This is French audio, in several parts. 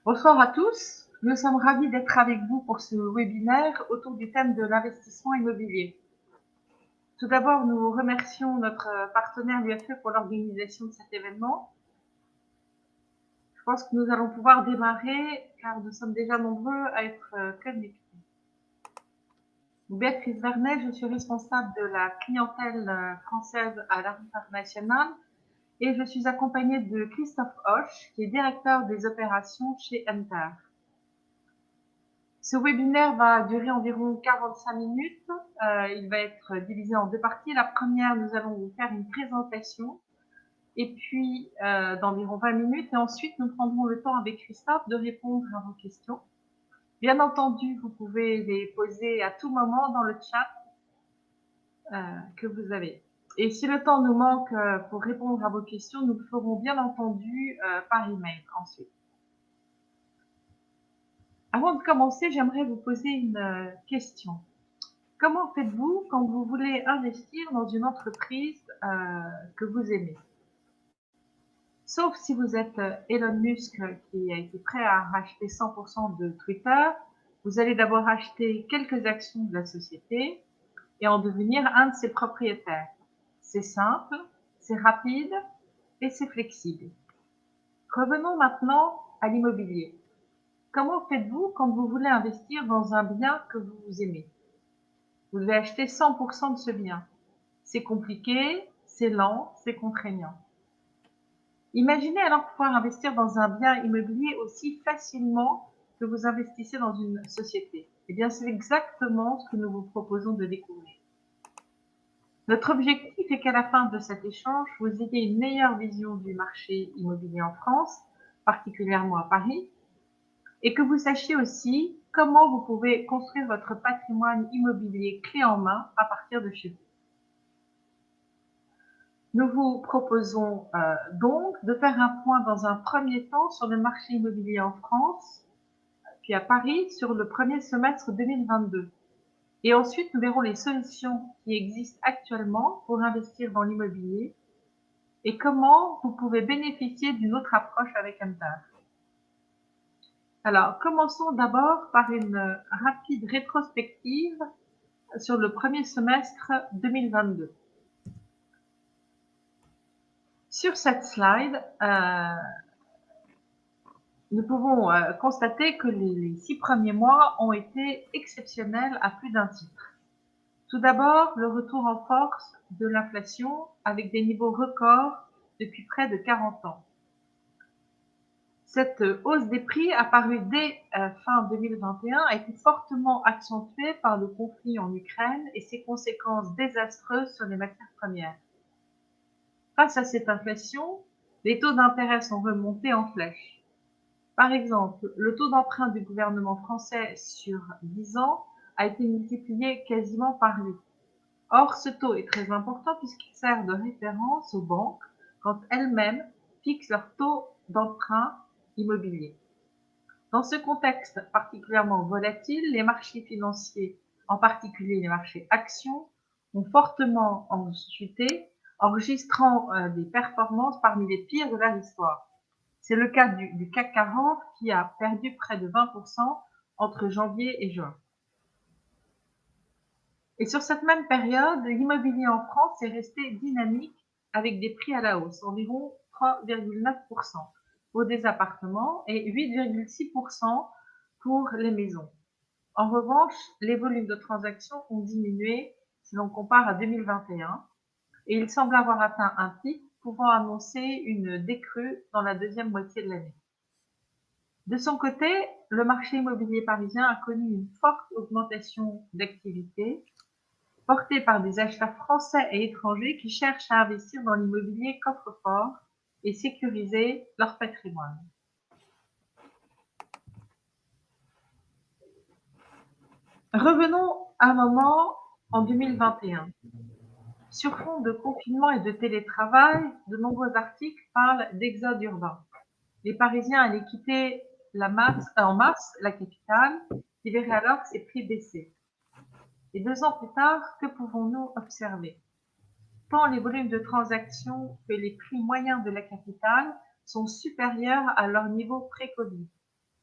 Bonsoir à tous. Nous sommes ravis d'être avec vous pour ce webinaire autour du thème de l'investissement immobilier. Tout d'abord, nous remercions notre partenaire l'UFE pour l'organisation de cet événement. Je pense que nous allons pouvoir démarrer car nous sommes déjà nombreux à être connectés. Béatrice Vernet, je suis responsable de la clientèle française à l'international et je suis accompagnée de Christophe Hoche, qui est directeur des opérations chez Enter. Ce webinaire va durer environ 45 minutes. Il va être divisé en deux parties. La première, nous allons vous faire une présentation et puis d'environ 20 minutes. Et ensuite, nous prendrons le temps avec Christophe de répondre à vos questions. Bien entendu, vous pouvez les poser à tout moment dans le chat que vous avez. Et si le temps nous manque pour répondre à vos questions, nous le ferons bien entendu par email ensuite. Avant de commencer, j'aimerais vous poser une question. Comment faites-vous quand vous voulez investir dans une entreprise que vous aimez? Sauf si vous êtes Elon Musk qui a été prêt à racheter 100% de Twitter, vous allez d'abord acheter quelques actions de la société et en devenir un de ses propriétaires. C'est simple, c'est rapide et c'est flexible. Revenons maintenant à l'immobilier. Comment faites-vous quand vous voulez investir dans un bien que vous aimez? Vous devez acheter 100% de ce bien. C'est compliqué, c'est lent, c'est contraignant. Imaginez alors pouvoir investir dans un bien immobilier aussi facilement que vous investissez dans une société. Eh bien, c'est exactement ce que nous vous proposons de découvrir. Notre objectif est qu'à la fin de cet échange, vous ayez une meilleure vision du marché immobilier en France, particulièrement à Paris, et que vous sachiez aussi comment vous pouvez construire votre patrimoine immobilier clé en main à partir de chez vous. Nous vous proposons donc de faire un point dans un premier temps sur le marché immobilier en France, puis à Paris sur le premier semestre 2022. Et ensuite, nous verrons les solutions qui existent actuellement pour investir dans l'immobilier et comment vous pouvez bénéficier d'une autre approche avec Enter. Alors, commençons d'abord par une rapide rétrospective sur le premier semestre 2022. Sur cette slide, nous pouvons constater que les 6 premiers mois ont été exceptionnels à plus d'un titre. Tout d'abord, le retour en force de l'inflation avec des niveaux records depuis près de 40 ans. Cette hausse des prix apparue dès fin 2021 a été fortement accentuée par le conflit en Ukraine et ses conséquences désastreuses sur les matières premières. Face à cette inflation, les taux d'intérêt sont remontés en flèche. Par exemple, le taux d'emprunt du gouvernement français sur 10 ans a été multiplié quasiment par 8. Or, ce taux est très important puisqu'il sert de référence aux banques quand elles-mêmes fixent leur taux d'emprunt immobilier. Dans ce contexte particulièrement volatile, les marchés financiers, en particulier les marchés actions, ont fortement chuté, enregistrant des performances parmi les pires de leur histoire. C'est le cas du CAC 40 qui a perdu près de 20% entre janvier et juin. Et sur cette même période, l'immobilier en France est resté dynamique avec des prix à la hausse, environ 3,9% pour des appartements et 8,6% pour les maisons. En revanche, les volumes de transactions ont diminué si l'on compare à 2021 et il semble avoir atteint un pic pouvant annoncer une décrue dans la deuxième moitié de l'année. De son côté, le marché immobilier parisien a connu une forte augmentation d'activité portée par des acheteurs français et étrangers qui cherchent à investir dans l'immobilier coffre-fort et sécuriser leur patrimoine. Revenons un moment en 2021. Sur fond de confinement et de télétravail, de nombreux articles parlent d'exode urbain. Les Parisiens allaient quitter en mars la capitale, qui verrait alors ses prix baisser. Et 2 ans plus tard, que pouvons-nous observer? Tant les volumes de transactions que les prix moyens de la capitale sont supérieurs à leur niveau pré-Covid.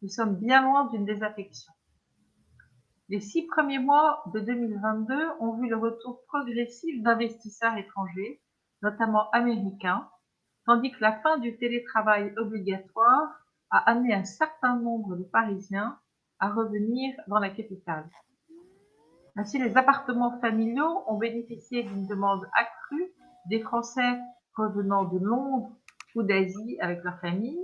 Nous sommes bien loin d'une désaffection. Les 6 premiers mois de 2022 ont vu le retour progressif d'investisseurs étrangers, notamment américains, tandis que la fin du télétravail obligatoire a amené un certain nombre de Parisiens à revenir dans la capitale. Ainsi, les appartements familiaux ont bénéficié d'une demande accrue des Français revenant de Londres ou d'Asie avec leur famille,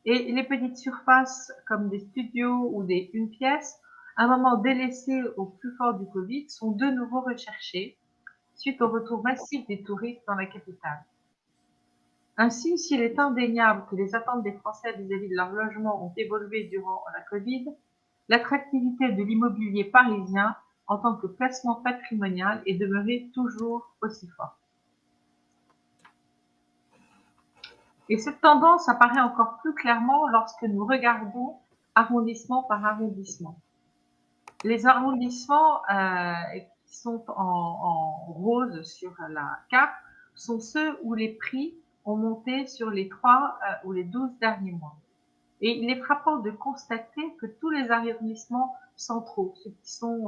et les petites surfaces comme des studios ou des une pièce, un moment délaissés au plus fort du Covid, sont de nouveau recherchées suite au retour massif des touristes dans la capitale. Ainsi, s'il est indéniable que les attentes des Français vis-à-vis de leur logement ont évolué durant la Covid, l'attractivité de l'immobilier parisien en tant que placement patrimonial est demeurée toujours aussi forte. Et cette tendance apparaît encore plus clairement lorsque nous regardons arrondissement par arrondissement. Les arrondissements qui sont en rose sur la carte sont ceux où les prix ont monté sur les 3 ou les 12 derniers mois. Et il est frappant de constater que tous les arrondissements centraux, ceux qui sont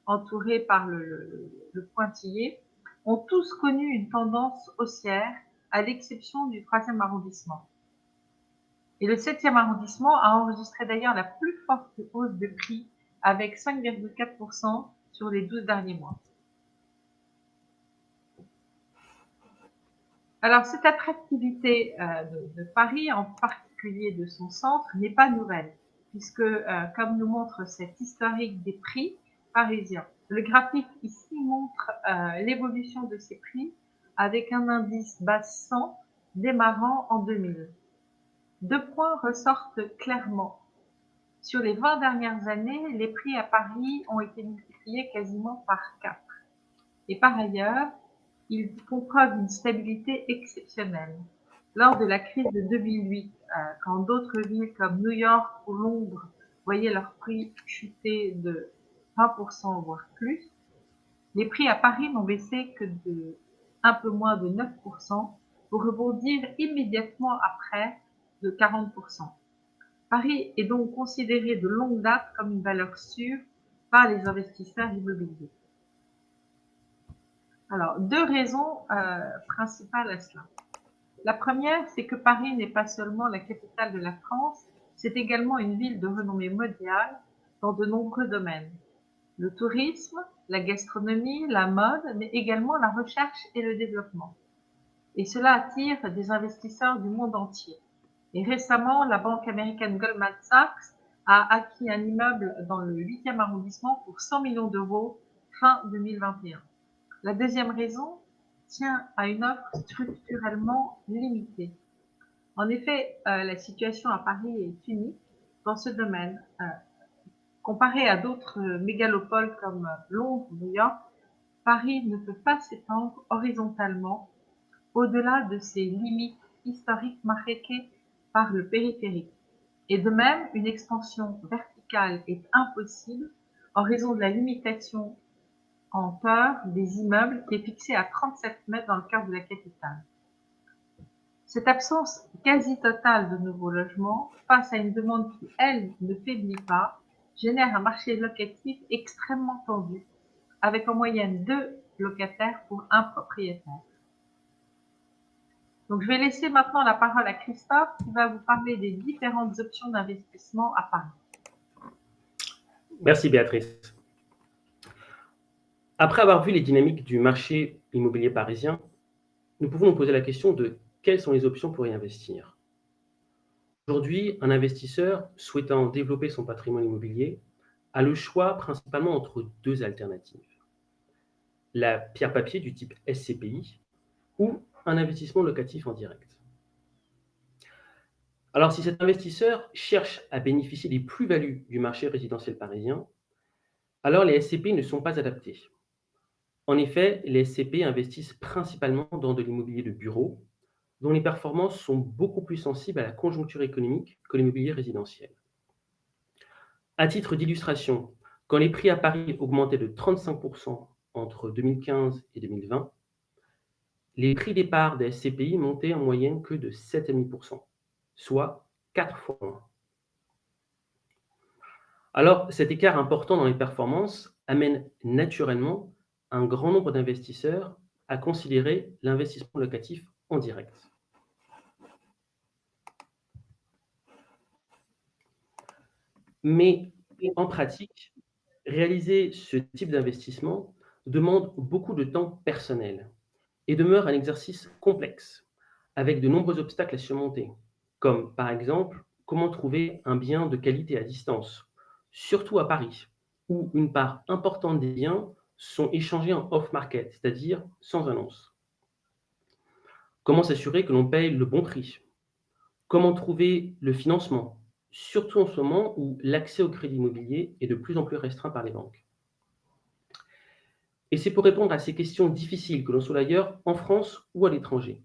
entourés par le pointillé, ont tous connu une tendance haussière, à l'exception du 3e arrondissement. Et le 7e arrondissement a enregistré d'ailleurs la plus forte hausse de prix, avec 5,4% sur les 12 derniers mois. Alors, cette attractivité de Paris, en particulier de son centre, n'est pas nouvelle, puisque, comme nous montre cet historique des prix parisiens, le graphique ici montre l'évolution de ces prix avec un indice base 100 démarrant en 2000. 2 points ressortent clairement. Sur les 20 dernières années, les prix à Paris ont été multipliés quasiment par 4. Et par ailleurs, ils font preuve d'une stabilité exceptionnelle. Lors de la crise de 2008, quand d'autres villes comme New York ou Londres voyaient leurs prix chuter de 20% voire plus, les prix à Paris n'ont baissé que de un peu moins de 9% pour rebondir immédiatement après de 40%. Paris est donc considéré de longue date comme une valeur sûre par les investisseurs immobiliers. Alors, 2 raisons principales à cela. La première, c'est que Paris n'est pas seulement la capitale de la France, c'est également une ville de renommée mondiale dans de nombreux domaines. Le tourisme, la gastronomie, la mode, mais également la recherche et le développement. Et cela attire des investisseurs du monde entier. Et récemment, la banque américaine Goldman Sachs a acquis un immeuble dans le 8e arrondissement pour 100 millions d'euros fin 2021. La deuxième raison tient à une offre structurellement limitée. En effet, la situation à Paris est unique dans ce domaine. Comparé à d'autres mégalopoles comme Londres ou New York, Paris ne peut pas s'étendre horizontalement au-delà de ses limites historiques marquées par le périphérique. Et de même, une expansion verticale est impossible en raison de la limitation en hauteur des immeubles qui est fixée à 37 mètres dans le cœur de la capitale. Cette absence quasi totale de nouveaux logements, face à une demande qui, elle, ne faiblit pas, génère un marché locatif extrêmement tendu, avec en moyenne 2 locataires pour un propriétaire. Donc, je vais laisser maintenant la parole à Christophe qui va vous parler des différentes options d'investissement à Paris. Merci Béatrice. Après avoir vu les dynamiques du marché immobilier parisien, nous pouvons nous poser la question de quelles sont les options pour y investir. Aujourd'hui, un investisseur souhaitant développer son patrimoine immobilier a le choix principalement entre 2 alternatives. La pierre papier du type SCPI ou un investissement locatif en direct. Alors, si cet investisseur cherche à bénéficier des plus-values du marché résidentiel parisien, alors les SCPI ne sont pas adaptés. En effet, les SCPI investissent principalement dans de l'immobilier de bureau, dont les performances sont beaucoup plus sensibles à la conjoncture économique que l'immobilier résidentiel. À titre d'illustration, quand les prix à Paris augmentaient de 35% entre 2015 et 2020, les prix des parts des SCPI montaient en moyenne que de 7,5%, soit 4 fois moins. Alors, cet écart important dans les performances amène naturellement un grand nombre d'investisseurs à considérer l'investissement locatif en direct. Mais en pratique, réaliser ce type d'investissement demande beaucoup de temps personnel et demeure un exercice complexe, avec de nombreux obstacles à surmonter, comme par exemple comment trouver un bien de qualité à distance, surtout à Paris, où une part importante des biens sont échangés en off-market, c'est-à-dire sans annonce. Comment s'assurer que l'on paye le bon prix? Comment trouver le financement? Surtout en ce moment où l'accès au crédit immobilier est de plus en plus restreint par les banques. Et c'est pour répondre à ces questions difficiles, que l'on soit d'ailleurs en France ou à l'étranger,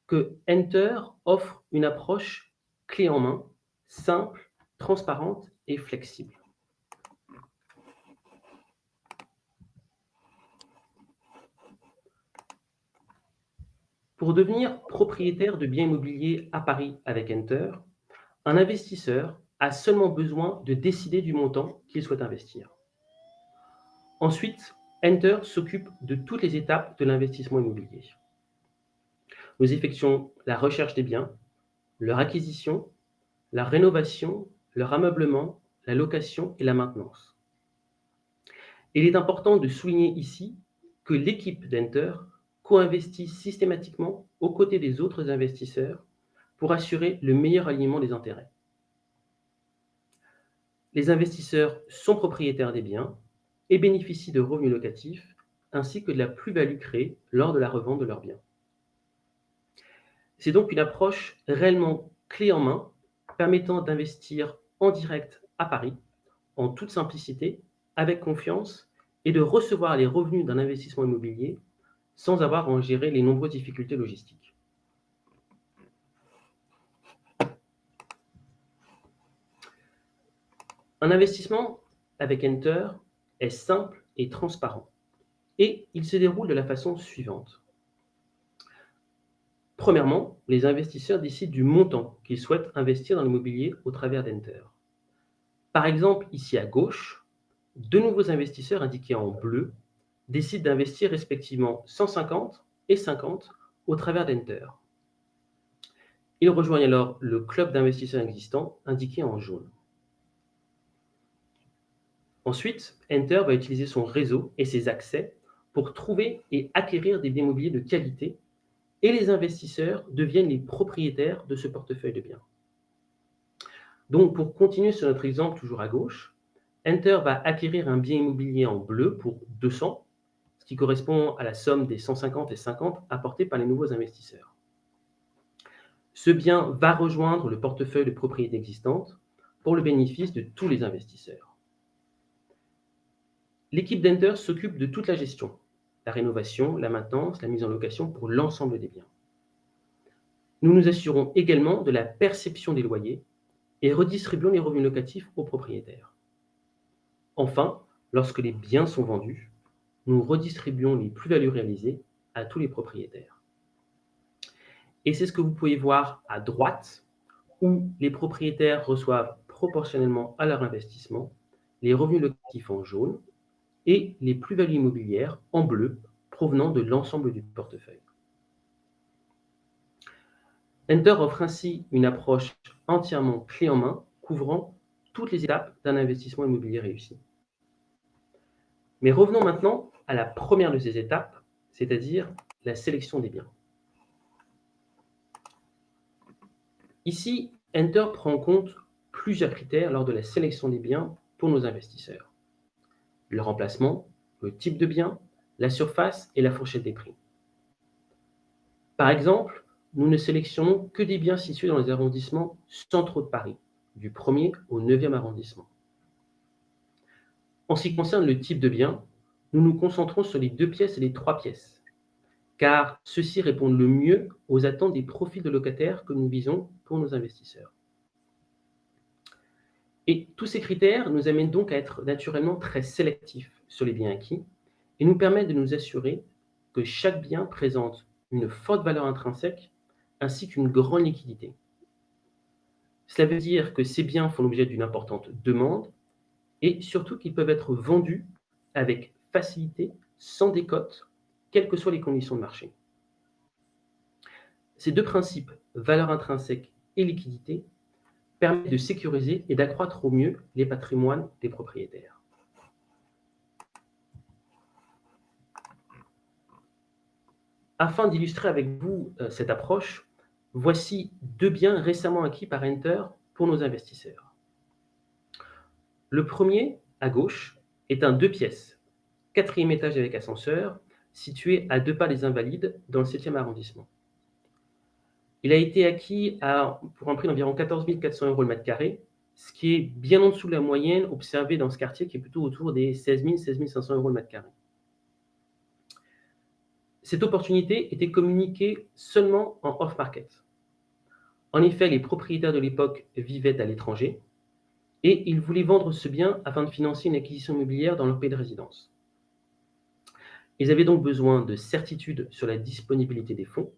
que Enter offre une approche clé en main, simple, transparente et flexible. Pour devenir propriétaire de biens immobiliers à Paris avec Enter, un investisseur a seulement besoin de décider du montant qu'il souhaite investir. Ensuite, Enter s'occupe de toutes les étapes de l'investissement immobilier. Nous effectuons la recherche des biens, leur acquisition, la rénovation, leur ameublement, la location et la maintenance. Il est important de souligner ici que l'équipe d'Enter co-investit systématiquement aux côtés des autres investisseurs pour assurer le meilleur alignement des intérêts. Les investisseurs sont propriétaires des biens et bénéficient de revenus locatifs ainsi que de la plus-value créée lors de la revente de leurs biens. C'est donc une approche réellement clé en main permettant d'investir en direct à Paris, en toute simplicité, avec confiance, et de recevoir les revenus d'un investissement immobilier sans avoir à en gérer les nombreuses difficultés logistiques. Un investissement avec Enter est simple et transparent, et il se déroule de la façon suivante. Premièrement, les investisseurs décident du montant qu'ils souhaitent investir dans l'immobilier au travers d'Enter. Par exemple, ici à gauche, deux nouveaux investisseurs indiqués en bleu décident d'investir respectivement 150 et 50 au travers d'Enter. Ils rejoignent alors le club d'investisseurs existants indiqué en jaune. Ensuite, Enter va utiliser son réseau et ses accès pour trouver et acquérir des biens immobiliers de qualité, et les investisseurs deviennent les propriétaires de ce portefeuille de biens. Donc, pour continuer sur notre exemple toujours à gauche, Enter va acquérir un bien immobilier en bleu pour 200, ce qui correspond à la somme des 150 et 50 apportés par les nouveaux investisseurs. Ce bien va rejoindre le portefeuille de propriétés existantes pour le bénéfice de tous les investisseurs. L'équipe d'Enter s'occupe de toute la gestion, la rénovation, la maintenance, la mise en location pour l'ensemble des biens. Nous nous assurons également de la perception des loyers et redistribuons les revenus locatifs aux propriétaires. Enfin, lorsque les biens sont vendus, nous redistribuons les plus-values réalisées à tous les propriétaires. Et c'est ce que vous pouvez voir à droite, où les propriétaires reçoivent proportionnellement à leur investissement les revenus locatifs en jaune et les plus-values immobilières en bleu provenant de l'ensemble du portefeuille. Enter offre ainsi une approche entièrement clé en main, couvrant toutes les étapes d'un investissement immobilier réussi. Mais revenons maintenant à la première de ces étapes, c'est-à-dire la sélection des biens. Ici, Enter prend en compte plusieurs critères lors de la sélection des biens pour nos investisseurs. Le emplacement, le type de bien, la surface et la fourchette des prix. Par exemple, nous ne sélectionnons que des biens situés dans les arrondissements centraux de Paris, du 1er au 9e arrondissement. En ce qui concerne le type de bien, nous nous concentrons sur les 2 pièces et les 3 pièces, car ceux-ci répondent le mieux aux attentes des profils de locataires que nous visons pour nos investisseurs. Et tous ces critères nous amènent donc à être naturellement très sélectifs sur les biens acquis et nous permettent de nous assurer que chaque bien présente une forte valeur intrinsèque ainsi qu'une grande liquidité. Cela veut dire que ces biens font l'objet d'une importante demande et surtout qu'ils peuvent être vendus avec facilité, sans décote, quelles que soient les conditions de marché. Ces deux principes, valeur intrinsèque et liquidité, permettent de sécuriser et d'accroître au mieux les patrimoines des propriétaires. Afin d'illustrer avec vous cette approche, voici deux biens récemment acquis par Enter pour nos investisseurs. Le premier, à gauche, est un 2 pièces, 4e étage avec ascenseur, situé à 2 pas des Invalides, dans le 7e arrondissement. Il a été acquis pour un prix d'environ 14 400 € le mètre carré, ce qui est bien en dessous de la moyenne observée dans ce quartier, qui est plutôt autour des 16 000 16 500 € le mètre carré. Cette opportunité était communiquée seulement en off-market. En effet, les propriétaires de l'époque vivaient à l'étranger et ils voulaient vendre ce bien afin de financer une acquisition immobilière dans leur pays de résidence. Ils avaient donc besoin de certitudes sur la disponibilité des fonds,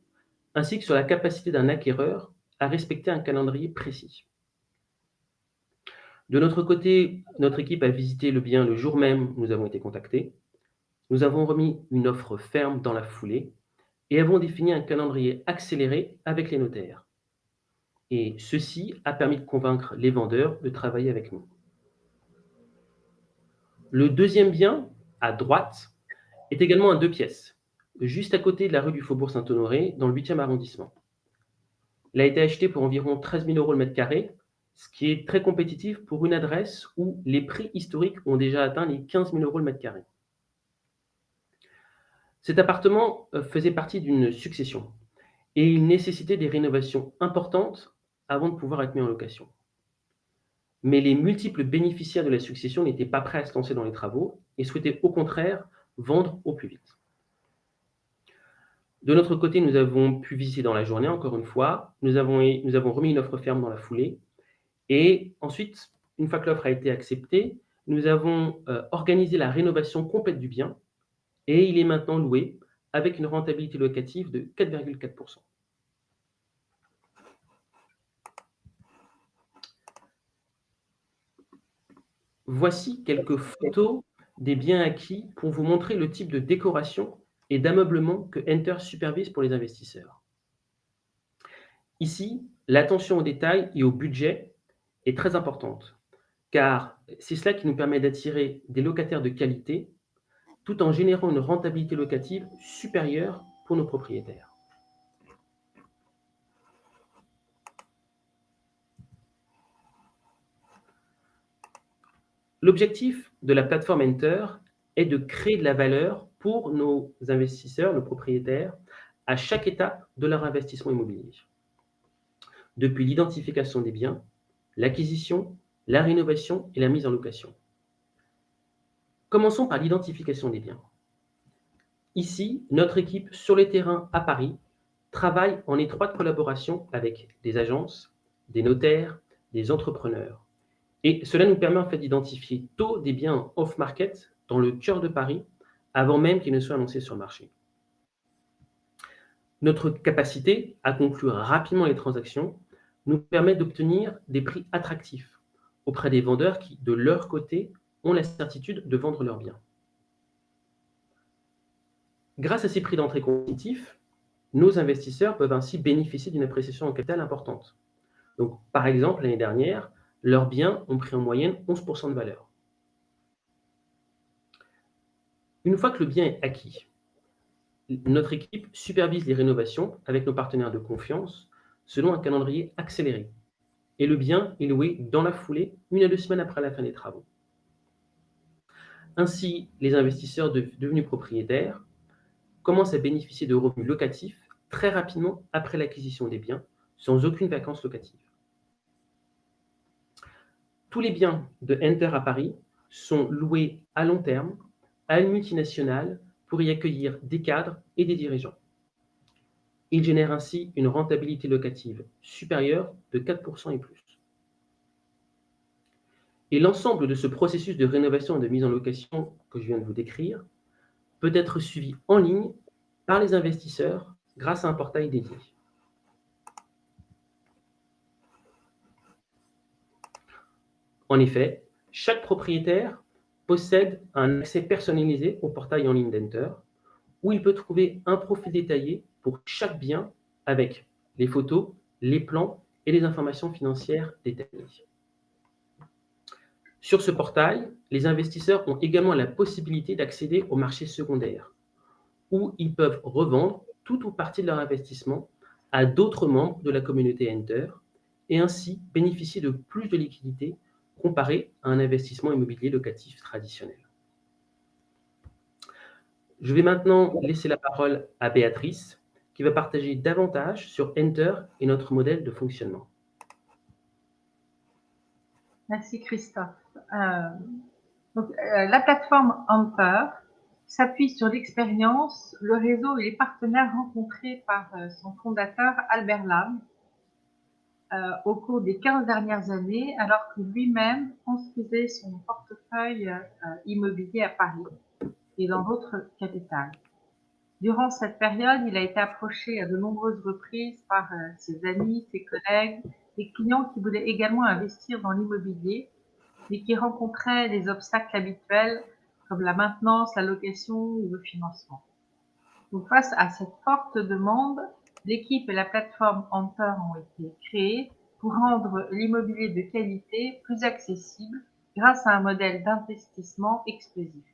ainsi que sur la capacité d'un acquéreur à respecter un calendrier précis. De notre côté, notre équipe a visité le bien le jour même où nous avons été contactés. Nous avons remis une offre ferme dans la foulée et avons défini un calendrier accéléré avec les notaires. Et ceci a permis de convaincre les vendeurs de travailler avec nous. Le deuxième bien, à droite, est également un 2 pièces, juste à côté de la rue du Faubourg Saint-Honoré, dans le 8e arrondissement. Il a été acheté pour environ 13 000 € le mètre carré, ce qui est très compétitif pour une adresse où les prix historiques ont déjà atteint les 15 000 € le mètre carré. Cet appartement faisait partie d'une succession et il nécessitait des rénovations importantes avant de pouvoir être mis en location. Mais les multiples bénéficiaires de la succession n'étaient pas prêts à se lancer dans les travaux et souhaitaient au contraire vendre au plus vite. De notre côté, nous avons pu visiter dans la journée, encore une fois. Nous avons remis une offre ferme dans la foulée. Et ensuite, une fois que l'offre a été acceptée, nous avons organisé la rénovation complète du bien et il est maintenant loué avec une rentabilité locative de 4,4%. Voici quelques photos des biens acquis pour vous montrer le type de décoration et d'ameublement que Enter supervise pour les investisseurs. Ici, l'attention aux détails et au budget est très importante, car c'est cela qui nous permet d'attirer des locataires de qualité tout en générant une rentabilité locative supérieure pour nos propriétaires. L'objectif de la plateforme Enter est de créer de la valeur pour nos investisseurs, nos propriétaires, à chaque étape de leur investissement immobilier. Depuis l'identification des biens, l'acquisition, la rénovation et la mise en location. Commençons par l'identification des biens. Ici, notre équipe sur le terrain à Paris travaille en étroite collaboration avec des agences, des notaires, des entrepreneurs. Et cela nous permet en fait d'identifier tôt des biens off-market dans le cœur de Paris avant même qu'ils ne soient annoncés sur le marché. Notre capacité à conclure rapidement les transactions nous permet d'obtenir des prix attractifs auprès des vendeurs qui, de leur côté, ont la certitude de vendre leurs biens. Grâce à ces prix d'entrée compétitifs, nos investisseurs peuvent ainsi bénéficier d'une appréciation en capital importante. Donc, par exemple, l'année dernière, leurs biens ont pris en moyenne 11% de valeur. Une fois que le bien est acquis, notre équipe supervise les rénovations avec nos partenaires de confiance selon un calendrier accéléré. Et le bien est loué dans la foulée, 1 à 2 semaines après la fin des travaux. Ainsi, les investisseurs devenus propriétaires commencent à bénéficier de revenus locatifs très rapidement après l'acquisition des biens, sans aucune vacance locative. Tous les biens de Enter à Paris sont loués à long terme à une multinationale pour y accueillir des cadres et des dirigeants. Ils génèrent ainsi une rentabilité locative supérieure de 4% et plus. Et l'ensemble de ce processus de rénovation et de mise en location que je viens de vous décrire peut être suivi en ligne par les investisseurs grâce à un portail dédié. En effet, Chaque propriétaire possède un accès personnalisé au portail en ligne d'Enter, où il peut trouver un profil détaillé pour chaque bien avec les photos, les plans et les informations financières détaillées. Sur ce portail, les investisseurs ont également la possibilité d'accéder au marché secondaire, où ils peuvent revendre tout ou partie de leur investissement à d'autres membres de la communauté Enter et ainsi bénéficier de plus de liquidités comparé à un investissement immobilier locatif traditionnel. Je vais maintenant laisser la parole à Béatrice, qui va partager davantage sur Enter et notre modèle de fonctionnement. Merci Christophe. La plateforme Enter s'appuie sur l'expérience, le réseau et les partenaires rencontrés par son fondateur Albert Lam au cours des 15 dernières années, alors que lui-même construisait son portefeuille immobilier à Paris et dans d'autres capitales. Durant cette période, il a été approché à de nombreuses reprises par ses amis, ses collègues, des clients qui voulaient également investir dans l'immobilier, mais qui rencontraient les obstacles habituels comme la maintenance, la location ou le financement. Donc, face à cette forte demande, l'équipe et la plateforme Enter ont été créées pour rendre l'immobilier de qualité plus accessible grâce à un modèle d'investissement exclusif.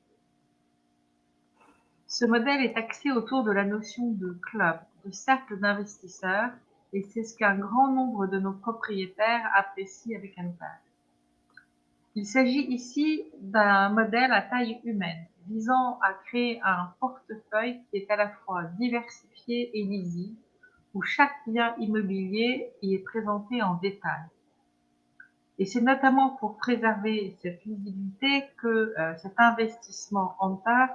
Ce modèle est axé autour de la notion de club, de cercle d'investisseurs, et c'est ce qu'un grand nombre de nos propriétaires apprécient avec Enter. Il s'agit ici d'un modèle à taille humaine, visant à créer un portefeuille qui est à la fois diversifié et lisible, où chaque bien immobilier y est présenté en détail. Et c'est notamment pour préserver cette lisibilité que cet investissement Enter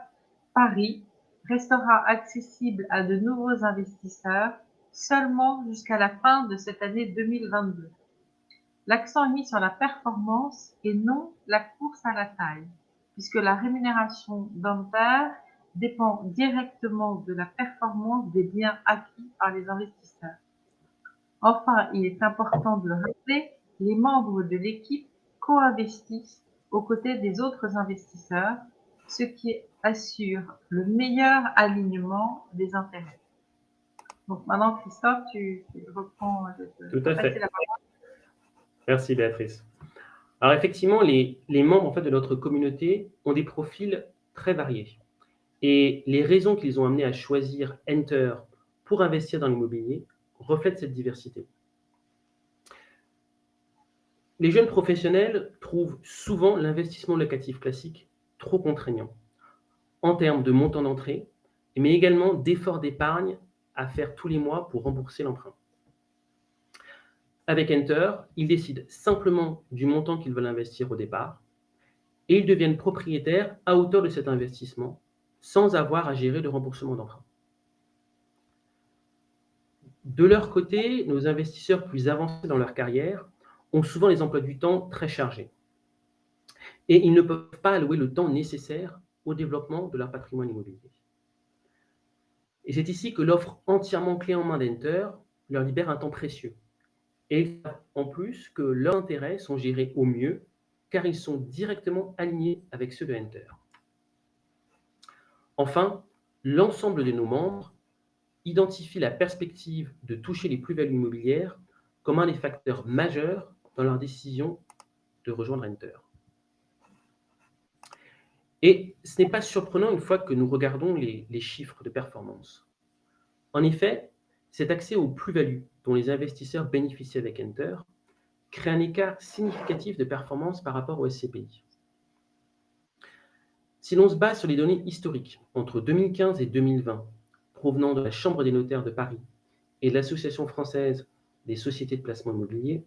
Paris restera accessible à de nouveaux investisseurs seulement jusqu'à la fin de cette année 2022. L'accent est mis sur la performance et non la course à la taille, puisque la rémunération d'Enter dépend directement de la performance des biens acquis par les investisseurs. Enfin, il est important de le rappeler, les membres de l'équipe co-investissent aux côtés des autres investisseurs, ce qui assure le meilleur alignement des intérêts. Donc maintenant, Christophe, tu reprends. Tout à fait. Merci Béatrice. Alors effectivement, les membres en fait, de notre communauté ont des profils très variés. Et les raisons qu'ils ont amené à choisir Enter pour investir dans l'immobilier reflètent cette diversité. Les jeunes professionnels trouvent souvent l'investissement locatif classique trop contraignant en termes de montant d'entrée, mais également d'efforts d'épargne à faire tous les mois pour rembourser l'emprunt. Avec Enter, ils décident simplement du montant qu'ils veulent investir au départ et ils deviennent propriétaires à hauteur de cet investissement sans avoir à gérer de remboursement d'emprunt. De leur côté, nos investisseurs plus avancés dans leur carrière ont souvent des emplois du temps très chargés et ils ne peuvent pas allouer le temps nécessaire au développement de leur patrimoine immobilier. Et c'est ici que l'offre entièrement clé en main d'Enter leur libère un temps précieux. Et en plus que leurs intérêts sont gérés au mieux car ils sont directement alignés avec ceux de Enter. Enfin, l'ensemble de nos membres identifie la perspective de toucher les plus-values immobilières comme un des facteurs majeurs dans leur décision de rejoindre Enter. Et ce n'est pas surprenant une fois que nous regardons les chiffres de performance. En effet, cet accès aux plus-values dont les investisseurs bénéficient avec Enter crée un écart significatif de performance par rapport au SCPI. Si l'on se base sur les données historiques entre 2015 et 2020, provenant de la Chambre des notaires de Paris et de l'Association française des sociétés de placement immobilier,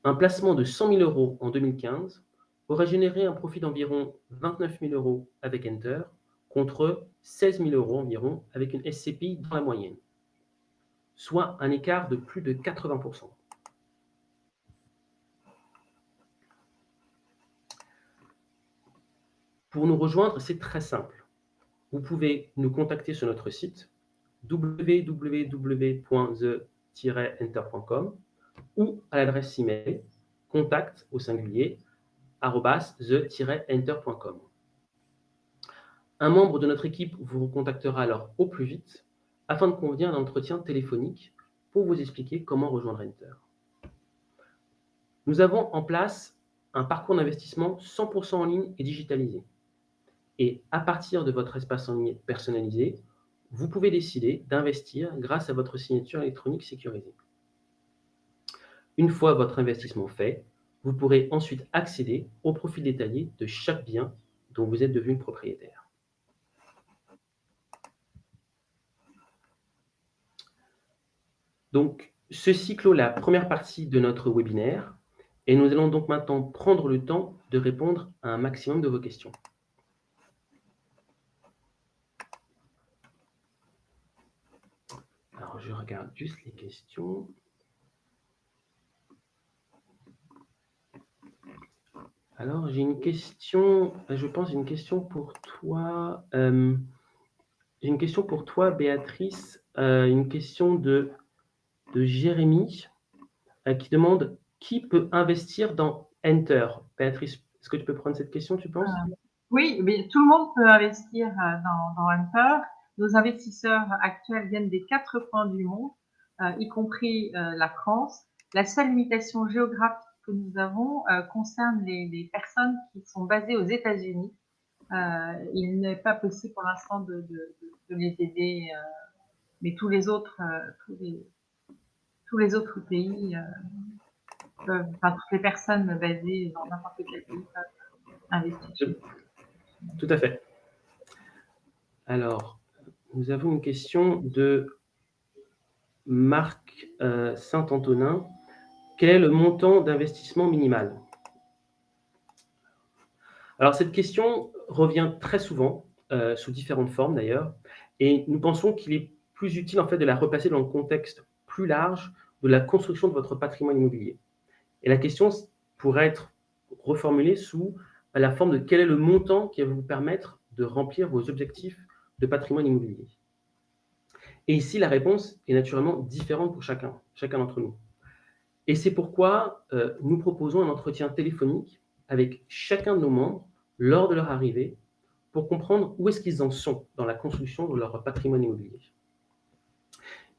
un placement de 100 000 € en 2015 aurait généré un profit d'environ 29 000 € avec Enter, contre 16 000 € environ avec une SCPI dans la moyenne, soit un écart de plus de 80%. Pour nous rejoindre, c'est très simple. Vous pouvez nous contacter sur notre site www.the-enter.com ou à l'adresse email contact au singulier the-enter.com. Un membre de notre équipe vous recontactera alors au plus vite afin de convenir d'un entretien téléphonique pour vous expliquer comment rejoindre Enter. Nous avons en place un parcours d'investissement 100% en ligne et digitalisé. Et à partir de votre espace en ligne personnalisé, vous pouvez décider d'investir grâce à votre signature électronique sécurisée. Une fois votre investissement fait, vous pourrez ensuite accéder au profil détaillé de chaque bien dont vous êtes devenu propriétaire. Donc, ceci clôt la première partie de notre webinaire et nous allons donc maintenant prendre le temps de répondre à un maximum de vos questions. Alors, je regarde juste les questions. Alors, j'ai une question, je pense, une question pour toi. J'ai une question pour toi, Béatrice. Une question de Jérémy qui demande qui peut investir dans Enter. Béatrice, est-ce que tu peux prendre cette question, tu penses? Oui, mais tout le monde peut investir dans Enter. Nos investisseurs actuels viennent des 4 coins du monde, y compris la France. La seule limitation géographique que nous avons concerne les personnes qui sont basées aux États-Unis. Il n'est pas possible pour l'instant de les aider, mais tous les autres pays peuvent, enfin toutes les personnes basées dans n'importe quel pays peuvent investir. Tout à fait. Alors, nous avons une question de Marc Saint-Antonin. Quel est le montant d'investissement minimal? Alors, cette question revient très souvent, sous différentes formes d'ailleurs, et nous pensons qu'il est plus utile en fait de la replacer dans le contexte plus large de la construction de votre patrimoine immobilier. Et la question pourrait être reformulée sous la forme de quel est le montant qui va vous permettre de remplir vos objectifs de patrimoine immobilier. Et ici, la réponse est naturellement différente pour chacun d'entre nous. Et c'est pourquoi nous proposons un entretien téléphonique avec chacun de nos membres lors de leur arrivée pour comprendre où est-ce qu'ils en sont dans la construction de leur patrimoine immobilier.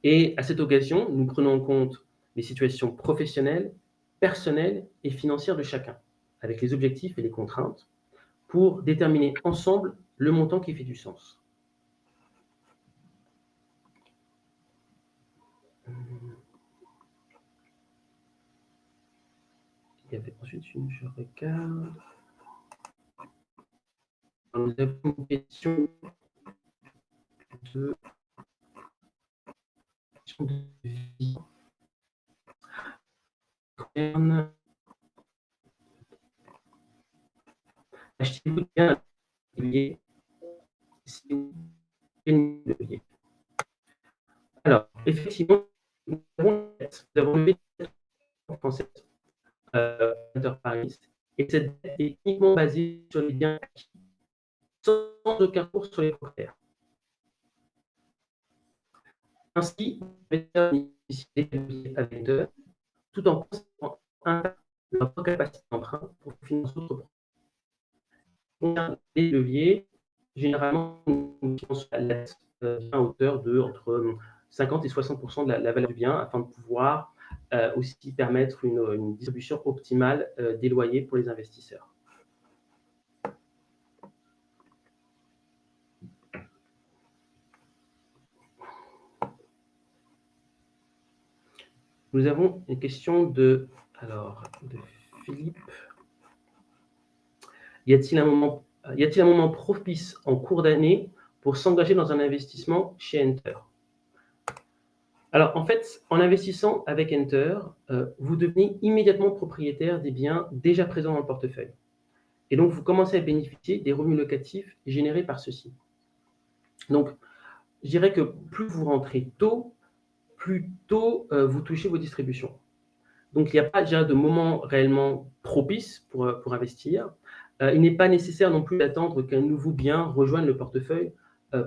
Et à cette occasion, nous prenons en compte les situations professionnelles, personnelles et financières de chacun, avec les objectifs et les contraintes, pour déterminer ensemble le montant qui fait du sens. Il y avait ensuite je regarde. Alors, nous avons une question de vie. Achetez-vous bien un levier si vous gagnez le levier. Alors, effectivement, nous avons levé en français Paris, et cette dette est uniquement basée sur les biens acquis, sans aucun cours sur les propriétaires. Ainsi, l'investisseur bénéficie des leviers avec Enter, tout en conservant leur capacité d'emprunt pour financer d'autres projets. Les leviers, généralement, nous finançons la dette à hauteur de entre 50 et 60% de la valeur du bien afin de pouvoir aussi permettre une distribution optimale des loyers pour les investisseurs. Nous avons une question de Philippe. Y a-t-il un moment propice en cours d'année pour s'engager dans un investissement chez Enter? Alors, en fait, en investissant avec Enter, vous devenez immédiatement propriétaire des biens déjà présents dans le portefeuille. Et donc, vous commencez à bénéficier des revenus locatifs générés par ceux-ci. Donc, je dirais que plus vous rentrez tôt, plus tôt vous touchez vos distributions. Donc, il n'y a pas déjà de moment réellement propice pour investir. Il n'est pas nécessaire non plus d'attendre qu'un nouveau bien rejoigne le portefeuille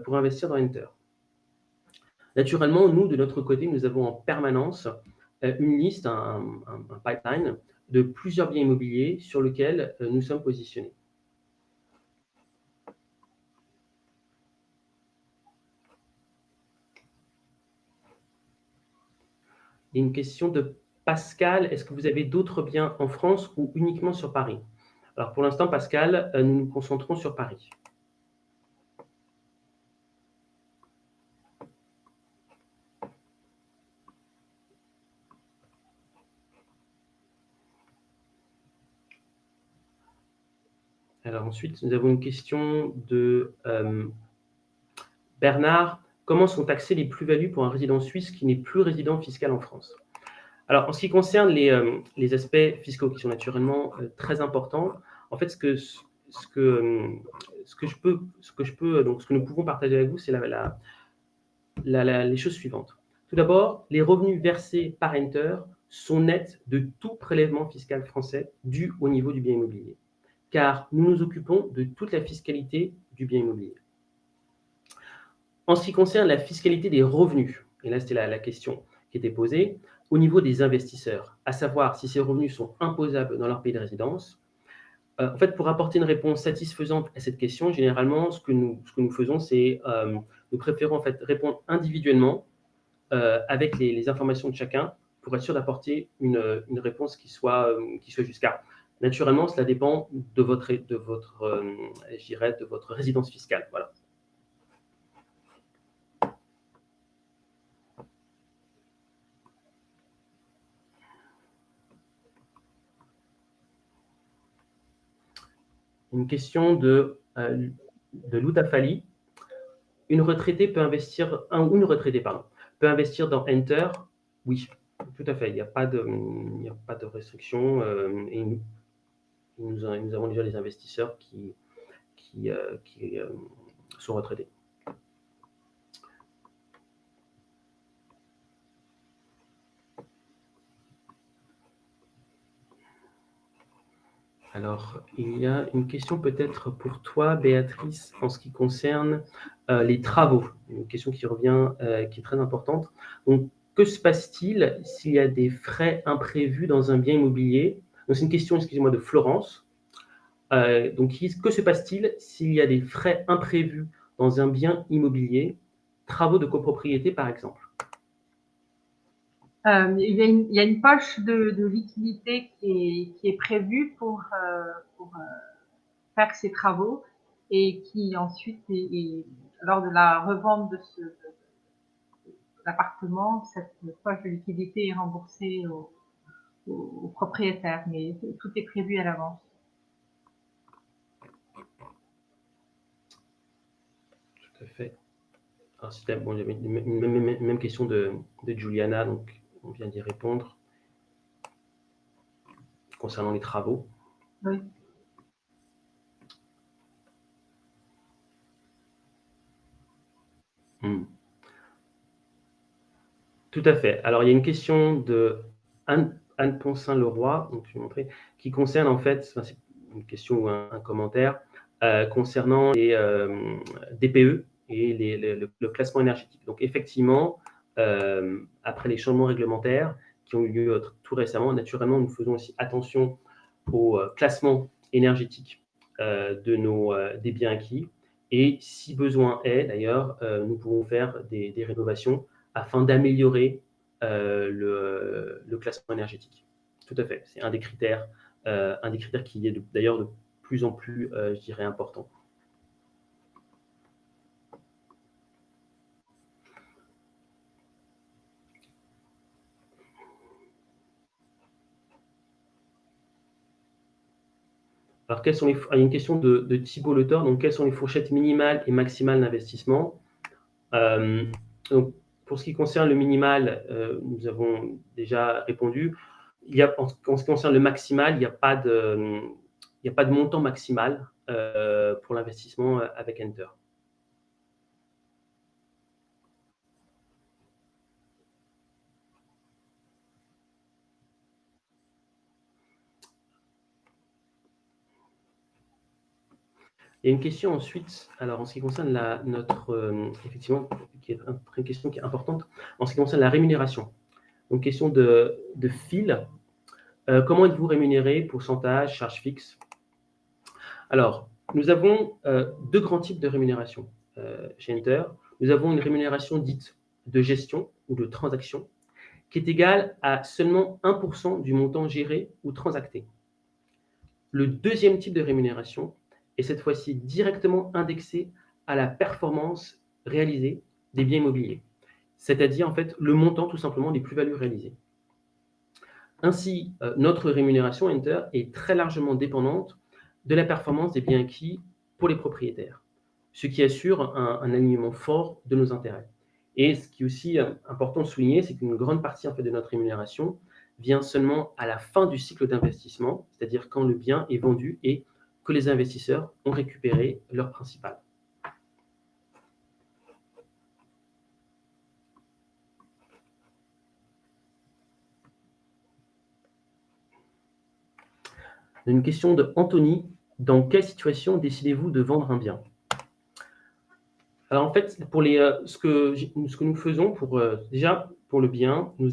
pour investir dans Enter. Naturellement, nous, de notre côté, nous avons en permanence une liste, un pipeline de plusieurs biens immobiliers sur lesquels nous sommes positionnés. Il y a une question de Pascal. Est-ce que vous avez d'autres biens en France ou uniquement sur Paris? Alors pour l'instant, Pascal, nous nous concentrons sur Paris. Alors ensuite, nous avons une question de Bernard. Comment sont taxées les plus-values pour un résident suisse qui n'est plus résident fiscal en France? Alors, en ce qui concerne les aspects fiscaux qui sont naturellement très importants, en fait, ce que nous pouvons partager avec vous, c'est les choses suivantes. Tout d'abord, les revenus versés par Enter sont nets de tout prélèvement fiscal français dû au niveau du bien immobilier, car nous nous occupons de toute la fiscalité du bien immobilier. En ce qui concerne la fiscalité des revenus, et là c'était la question qui était posée, au niveau des investisseurs, à savoir si ces revenus sont imposables dans leur pays de résidence. En fait, pour apporter une réponse satisfaisante à cette question, généralement, ce que nous faisons, c'est nous préférons en fait répondre individuellement avec les informations de chacun pour être sûr d'apporter une réponse qui soit juste. Car naturellement, cela dépend de votre résidence fiscale. Voilà. Une question de Loutafali. Une retraitée peut investir, une retraitée, pardon, peut investir dans Enter? Oui, tout à fait. Il n'y a pas de restriction. Et nous avons déjà des investisseurs qui sont retraités. Alors, il y a une question peut-être pour toi, Béatrice, en ce qui concerne les travaux. Une question qui revient, qui est très importante. Donc, que se passe-t-il s'il y a des frais imprévus dans un bien immobilier? Donc, c'est une question, excusez-moi, de Florence. Donc, que se passe-t-il s'il y a des frais imprévus dans un bien immobilier, travaux de copropriété par exemple? Il y a une poche de liquidité qui est prévue pour faire ces travaux et qui ensuite, lors de la revente de l'appartement, cette poche de liquidité est remboursée au propriétaire, mais tout est prévu à l'avance. Tout à fait. Alors, bon, il y avait une même question de Juliana, donc on vient d'y répondre concernant les travaux. Oui. Tout à fait. Alors, il y a une question de Anne Ponsin-Leroy, donc je vais montrer, qui concerne en fait, c'est une question ou un commentaire concernant les DPE et le classement énergétique. Donc, effectivement, après les changements réglementaires qui ont eu lieu tout récemment, naturellement, nous faisons aussi attention au classement énergétique des biens acquis. Et si besoin est, d'ailleurs, nous pouvons faire des rénovations afin d'améliorer le classement énergétique. Tout à fait. C'est un des critères qui est d'ailleurs de plus en plus, je dirais, important. Alors, il y a une question de Thibault Le Thor. Donc, quelles sont les fourchettes minimales et maximales d'investissement? Donc, pour ce qui concerne le minimal, nous avons déjà répondu. En ce qui concerne le maximal, il n'y a pas de montant maximal pour l'investissement avec Enter. Il y a une question ensuite, alors en ce qui concerne effectivement, une question qui est importante, en ce qui concerne la rémunération. Donc, question de Phil. Comment êtes-vous rémunéré? Pourcentage, charge fixe? Alors, nous avons deux grands types de rémunération chez Enter. Nous avons une rémunération dite de gestion ou de transaction qui est égale à seulement 1% du montant géré ou transacté. Le deuxième type de rémunération est cette fois-ci directement indexé à la performance réalisée des biens immobiliers, c'est-à-dire en fait le montant tout simplement des plus-values réalisées. Ainsi, notre rémunération Enter est très largement dépendante de la performance des biens acquis pour les propriétaires, ce qui assure un alignement fort de nos intérêts. Et ce qui est aussi important de souligner, c'est qu'une grande partie en fait, de notre rémunération vient seulement à la fin du cycle d'investissement, c'est-à-dire quand le bien est vendu et que les investisseurs ont récupéré leur principal. Une question de Anthony. Dans quelle situation décidez-vous de vendre un bien? Alors en fait, pour ce que nous faisons, déjà pour le bien, nous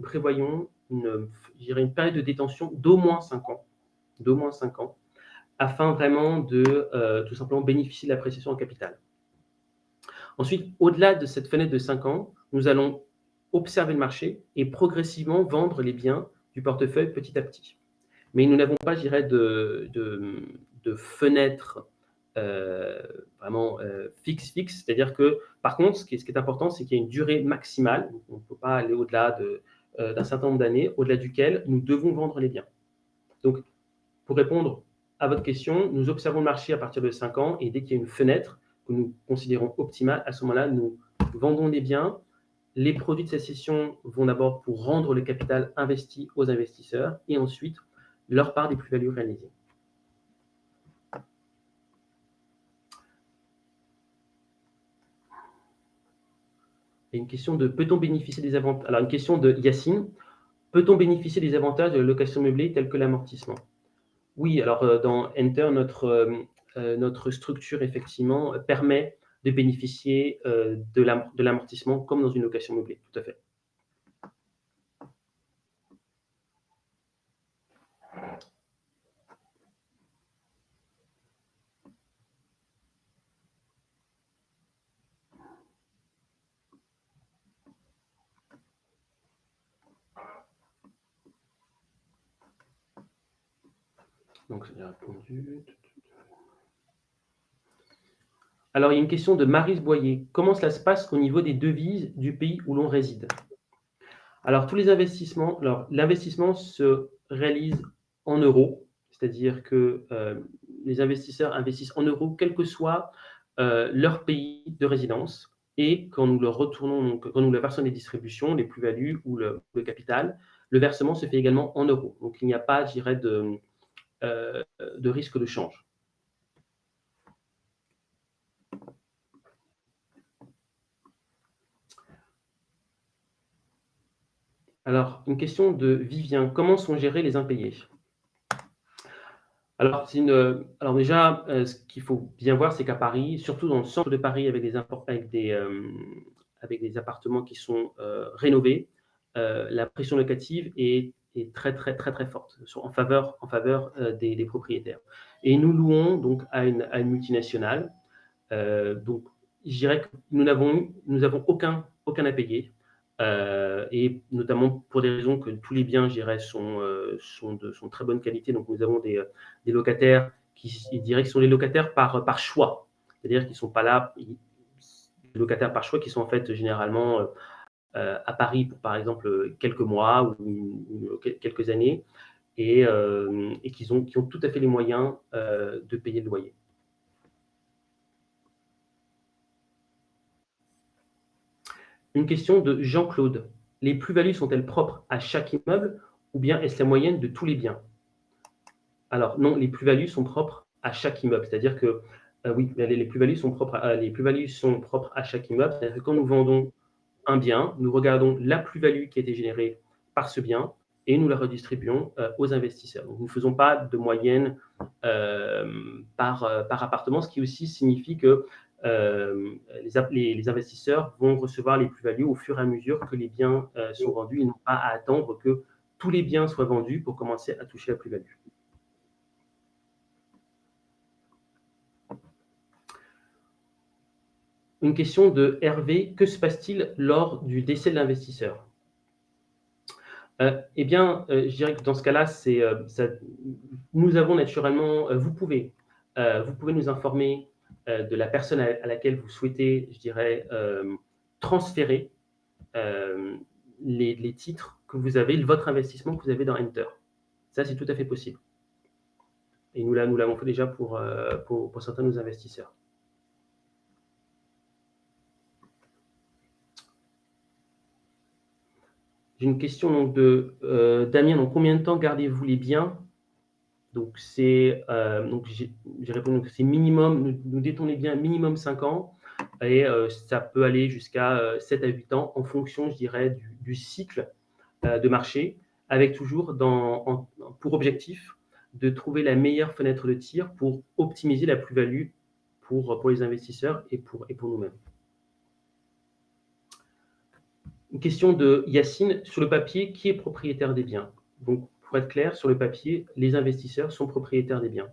prévoyons une période de détention d'au moins 5 ans, afin vraiment de tout simplement bénéficier de l'appréciation en capital. Ensuite, au-delà de cette fenêtre de 5 ans, nous allons observer le marché et progressivement vendre les biens du portefeuille petit à petit. Mais nous n'avons pas, je dirais, de fenêtre vraiment fixe, c'est-à-dire que, par contre, ce qui est important, c'est qu'il y a une durée maximale, on ne peut pas aller au-delà d'un certain nombre d'années, au-delà duquel nous devons vendre les biens. Donc, pour répondre à votre question, nous observons le marché à partir de 5 ans, et dès qu'il y a une fenêtre que nous considérons optimale, à ce moment-là, nous vendons les biens. Les produits de cette cession vont d'abord pour rendre le capital investi aux investisseurs, et ensuite leur part des plus-values réalisées. Et une question de peut-on bénéficier des avantages? Alors, une question de Yacine. Peut-on bénéficier des avantages de la location meublée tels que l'amortissement? Oui, alors dans Enter, notre structure, effectivement, permet de bénéficier de l'amortissement comme dans une location meublée, tout à fait. Donc, j'ai répondu. Alors, il y a une question de Maryse Boyer. Comment cela se passe au niveau des devises du pays où l'on réside? Alors, tous les investissements, l'investissement se réalise en euros, c'est-à-dire que les investisseurs investissent en euros, quel que soit leur pays de résidence. Et quand nous leur retournons, donc, quand nous leur versons les distributions, les plus-values ou le capital, le versement se fait également en euros. Donc, il n'y a pas, je dirais, de risque de change. Alors, une question de Vivien. Comment sont gérés les impayés? Alors, déjà, ce qu'il faut bien voir, c'est qu'à Paris, surtout dans le centre de Paris, avec des appartements qui sont rénovés, la pression locative est très, très, très, très forte en faveur des propriétaires. Et nous louons donc à une multinationale. Donc, je dirais que nous n'avons aucun à payer. Et notamment pour des raisons que tous les biens, je dirais, sont de très bonne qualité. Donc, nous avons des locataires qui sont les locataires par choix. C'est-à-dire qu'ils ne sont pas là, des locataires par choix qui sont en fait généralement à Paris pour, par exemple, quelques mois ou quelques années et qui ont tout à fait les moyens de payer le loyer. Une question de Jean-Claude. Les plus-values sont-elles propres à chaque immeuble ou bien est-ce la moyenne de tous les biens? Alors non, les plus-values sont propres à chaque immeuble. C'est-à-dire que oui, les plus-values sont propres à chaque immeuble. C'est-à-dire que quand nous vendons un bien, nous regardons la plus-value qui a été générée par ce bien et nous la redistribuons aux investisseurs. Donc, nous ne faisons pas de moyenne par appartement, ce qui aussi signifie que les investisseurs vont recevoir les plus-values au fur et à mesure que les biens sont vendus et non pas à attendre que tous les biens soient vendus pour commencer à toucher la plus-value. Une question de Hervé, que se passe-t-il lors du décès de l'investisseur? Eh bien, je dirais que dans ce cas-là, nous avons naturellement, vous pouvez nous informer de la personne à laquelle vous souhaitez, je dirais, transférer les titres que vous avez, votre investissement que vous avez dans Enter. Ça, c'est tout à fait possible. Et nous l'avons fait déjà pour certains de nos investisseurs. J'ai une question donc de Damien. Donc, combien de temps gardez-vous les biens? Donc, j'ai répondu que c'est minimum, nous détenons les biens minimum 5 ans et ça peut aller jusqu'à 7 à 8 ans en fonction, je dirais, du cycle de marché, avec toujours pour objectif de trouver la meilleure fenêtre de tir pour optimiser la plus-value pour les investisseurs et pour nous-mêmes. Une question de Yacine. Sur le papier, qui est propriétaire des biens? Donc, pour être clair, sur le papier, les investisseurs sont propriétaires des biens.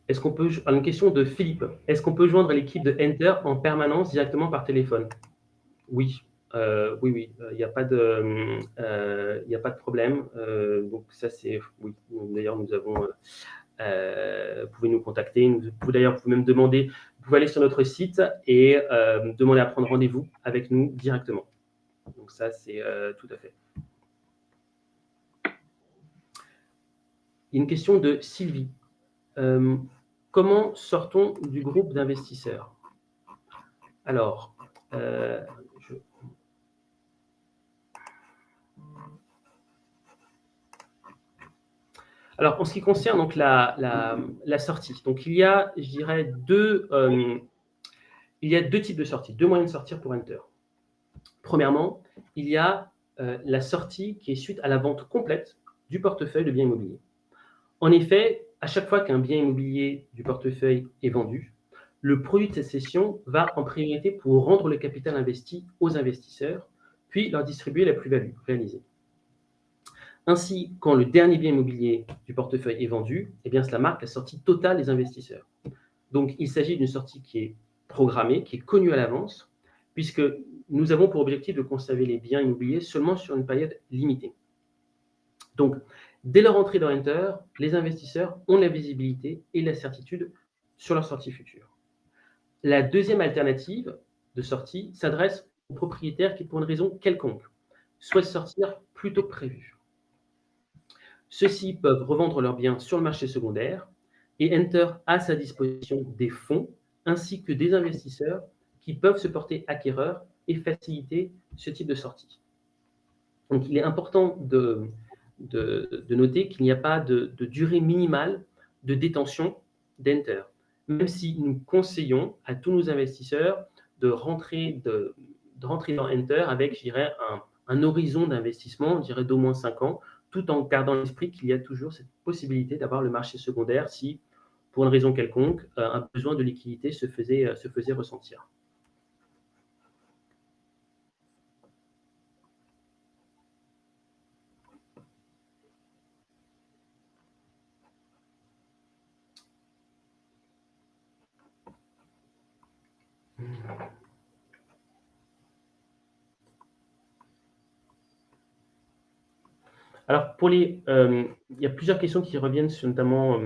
Une question de Philippe. Est-ce qu'on peut joindre l'équipe de Enter en permanence directement par téléphone? Oui. Oui. Il n'y a pas de problème. Donc ça, c'est oui. D'ailleurs, nous avons. Vous pouvez nous contacter. Vous pouvez même demander. Vous pouvez aller sur notre site et demander à prendre rendez-vous avec nous directement. Donc ça, c'est tout à fait. Il y a une question de Sylvie. Comment sort-on du groupe d'investisseurs? Alors, en ce qui concerne donc la sortie, donc il y a, je dirais, deux types de sorties, deux moyens de sortir pour Enter. Premièrement, il y a la sortie qui est suite à la vente complète du portefeuille de biens immobiliers. En effet, à chaque fois qu'un bien immobilier du portefeuille est vendu, le produit de cette cession va en priorité pour rendre le capital investi aux investisseurs, puis leur distribuer la plus-value réalisée. Ainsi, quand le dernier bien immobilier du portefeuille est vendu, eh bien, cela marque la sortie totale des investisseurs. Donc, il s'agit d'une sortie qui est programmée, qui est connue à l'avance, puisque nous avons pour objectif de conserver les biens immobiliers seulement sur une période limitée. Donc, dès leur entrée dans Enter, les investisseurs ont la visibilité et la certitude sur leur sortie future. La deuxième alternative de sortie s'adresse aux propriétaires qui, pour une raison quelconque, souhaitent sortir plus tôt que prévu. Ceux-ci peuvent revendre leurs biens sur le marché secondaire et Enter a à sa disposition des fonds ainsi que des investisseurs qui peuvent se porter acquéreurs et faciliter ce type de sortie. Donc, il est important de noter qu'il n'y a pas de durée minimale de détention d'Enter, même si nous conseillons à tous nos investisseurs de rentrer dans Enter avec, je dirais, un horizon d'investissement, je dirais, d'au moins 5 ans, tout en gardant à l'esprit qu'il y a toujours cette possibilité d'avoir le marché secondaire si, pour une raison quelconque, un besoin de liquidité se faisait ressentir. Alors, il y a plusieurs questions qui reviennent, notamment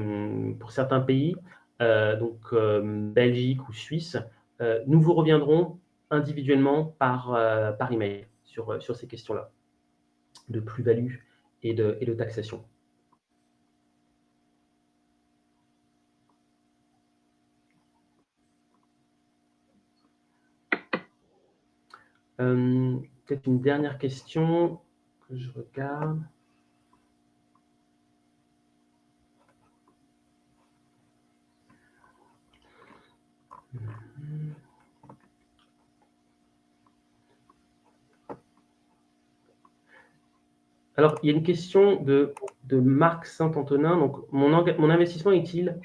pour certains pays, donc Belgique ou Suisse. Nous vous reviendrons individuellement par email sur ces questions-là, de plus-value et de taxation. Peut-être une dernière question que je regarde. Alors, il y a une question de Marc Saint-Antonin. Donc, mon investissement est-il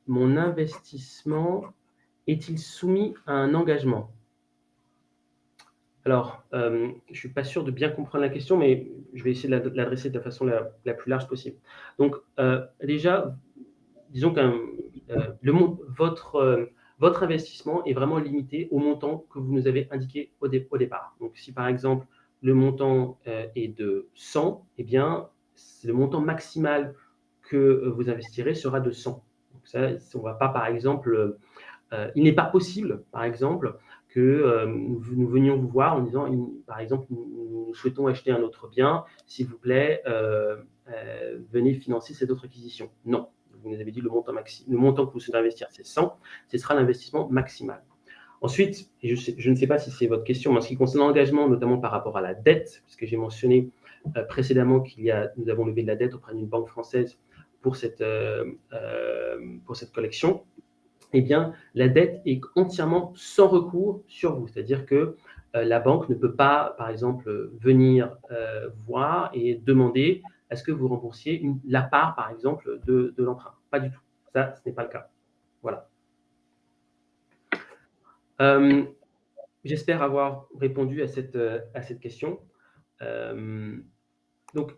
mon investissement est-il soumis à un engagement? Alors, je ne suis pas sûr de bien comprendre la question, mais je vais essayer de l'adresser de la façon la plus large possible. Donc, déjà, disons que votre investissement est vraiment limité au montant que vous nous avez indiqué au départ. Donc, si par exemple, le montant est de 100, eh bien, le montant maximal que vous investirez sera de 100. Donc ça, on ne va pas, par exemple, il n'est pas possible, par exemple, que nous venions vous voir en disant, par exemple, nous souhaitons acheter un autre bien, s'il vous plaît, venez financer cette autre acquisition. Non, vous nous avez dit le montant que vous souhaitez investir, c'est 100, ce sera l'investissement maximal. Ensuite, et je ne sais pas si c'est votre question, mais en ce qui concerne l'engagement, notamment par rapport à la dette, puisque j'ai mentionné précédemment nous avons levé de la dette auprès d'une banque française pour cette collection, eh bien, la dette est entièrement sans recours sur vous. C'est-à-dire que la banque ne peut pas, par exemple, venir voir et demander à ce que vous remboursiez la part, par exemple, de l'emprunt. Pas du tout. Ça, ce n'est pas le cas. Voilà. J'espère avoir répondu à cette question. Donc,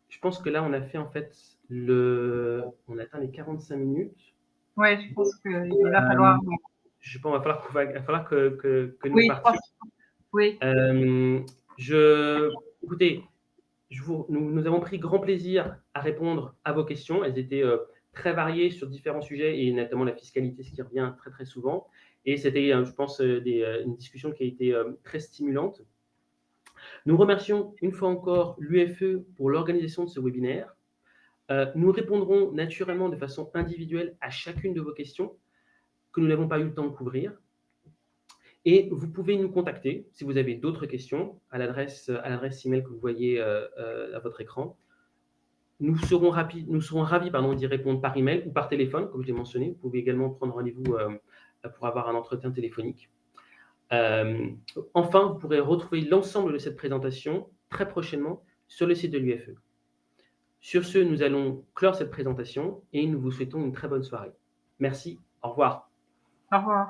je pense que là, on a fait en fait on atteint les 45 minutes. Oui, je pense qu'il va falloir. Je pense qu'il va falloir que nous Oui, partions. Oui. Écoutez, nous avons pris grand plaisir à répondre à vos questions. Elles étaient très variées sur différents sujets et notamment la fiscalité, ce qui revient très très souvent. Et c'était, je pense, une discussion qui a été très stimulante. Nous remercions une fois encore l'UFE pour l'organisation de ce webinaire. Nous répondrons naturellement de façon individuelle à chacune de vos questions que nous n'avons pas eu le temps de couvrir. Et vous pouvez nous contacter si vous avez d'autres questions à l'adresse email que vous voyez à votre écran. Nous serons ravis d'y répondre par email ou par téléphone, comme je l'ai mentionné. Vous pouvez également prendre rendez-vous pour avoir un entretien téléphonique. Enfin, vous pourrez retrouver l'ensemble de cette présentation très prochainement sur le site de l'UFE. Sur ce, nous allons clore cette présentation et nous vous souhaitons une très bonne soirée. Merci, au revoir. Au revoir.